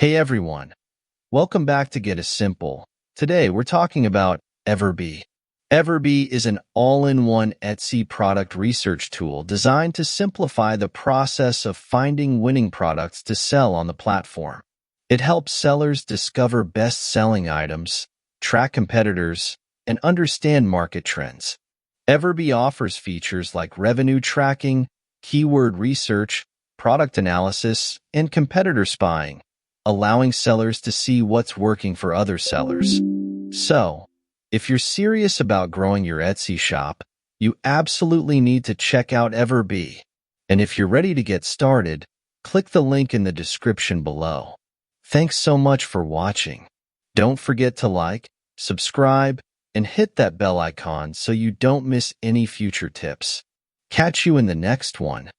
Hey everyone, welcome back to Get a Simple. Today we're talking about Everbee. Everbee is an all-in-one Etsy product research tool designed to simplify the process of finding winning products to sell on the platform. It helps sellers discover best-selling items, track competitors, and understand market trends. Everbee offers features like revenue tracking, keyword research, product analysis, and competitor spying, allowing sellers to see what's working for other sellers. So, if you're serious about growing your Etsy shop, you absolutely need to check out Everbee. And if you're ready to get started, click the link in the description below. Thanks so much for watching. Don't forget to like, subscribe, and hit that bell icon so you don't miss any future tips. Catch you in the next one.